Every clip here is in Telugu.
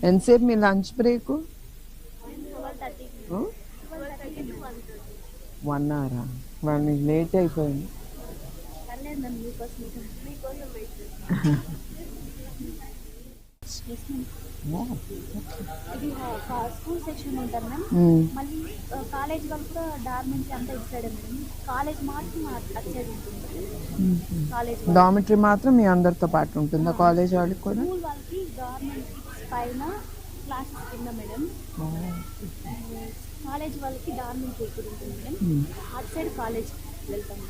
ఎంతసేపు మీ లంచ్ బ్రేక్? 1 అవరా? మరి మీకు లేట్ అయిపోయింది. ఇది స్కూల్ సెక్షన్ ఉంటారు మ్యామ్. మళ్ళీ కాలేజ్ వాళ్ళు కూడా డార్మెంటరీ అంతా ఇటు సైడ్ మేడం. కాలేజ్ మాత్రం అటు సైడ్ ఉంటుంది. కాలేజ్ డార్మెటరీ మాత్రం మీ అందరితో పాటు ఉంటుందా కాలేజ్ వాళ్ళకి కూడా? స్కూల్ వాళ్ళకి డార్మెంటరీ పైన, క్లాసెస్ కింద మేడం. కాలేజ్ వాళ్ళకి డార్మెంటరీ ఇక్కడ ఉంటుంది మేడం. అటు సైడ్ కాలేజ్ వెళ్తాం.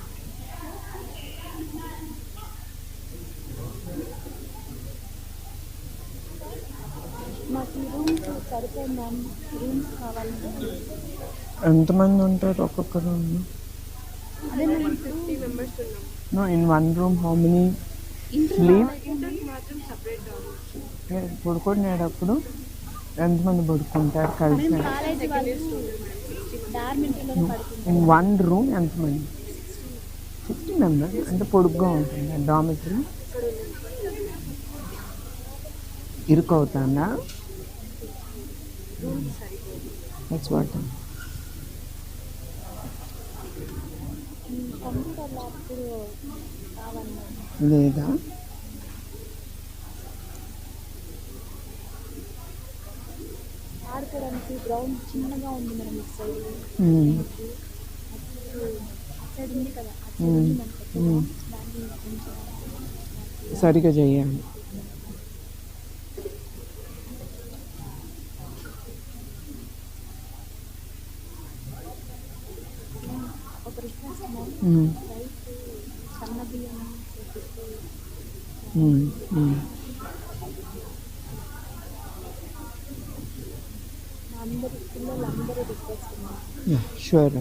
మాకు రూమ్స్ సరిపోయి మ్యామ్. రూమ్స్ కావాలంటే ఎంతమంది ఉంటారు ఒక్కొక్క రూమ్? అదే మేము 50 మెంబర్స్ ఉన్నాం. No, in one room how many sleep? పడుకునేటప్పుడు ఎంతమంది పడుకుంటారు కలిసి? కాలేజ్ వాళ్ళు డార్మెంటరీలో పడుకుంటారు. ఇన్ వన్ రూమ్ ఎంతమంది? 50 మెంబర్స్ అంటే పొడుగ్గా ఉంటుంది డార్మెటరీ. ఇరుకవుతానా? That's what. కంప్యూటర్ ల్యాబ్ కావాలి లేదా? ఆడుకోవడానికి గ్రౌండ్ చిన్నగా ఉంది మేడం. ఇటు సైడ్ సైడ్ ఉంది కదా, అటు సైడ్ ఉంది మనకి. దాన్ని కొంచెం సరిగా చేయాలి. ఒక రిక్వెస్ట్ మ్యామ్. రైస్ సన్న బియ్యం చేపిస్తే అందరూ పిల్లలు అందరూ request ma'am. Sure.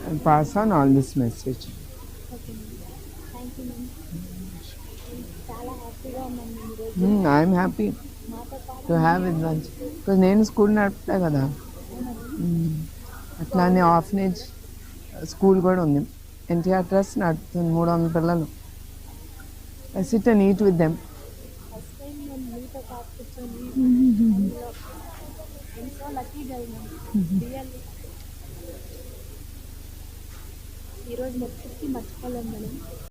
I'll pass on all this message. Okay ma'am. Thank you ma'am. చాలా హ్యాపీగా ఉన్నాను ఈరోజు. I'm happy మాతో పాటు to have it lunch. Because నేను స్కూల్ నడుపుతా కదా, అట్లానే ఆర్ఫనేజ్ స్కూల్ కూడా ఉంది. ఎన్టీఆర్ ట్రస్ట్ నడుపుతుంది. 300 పిల్లలు. I sit and eat with them. First time నేను మీతో పాటు కూర్చొని ఎంతో లక్కీగా ఉన్నాను రియల్లీ. ఈరోజు మొత్తం మర్చిపోలేము మేడం.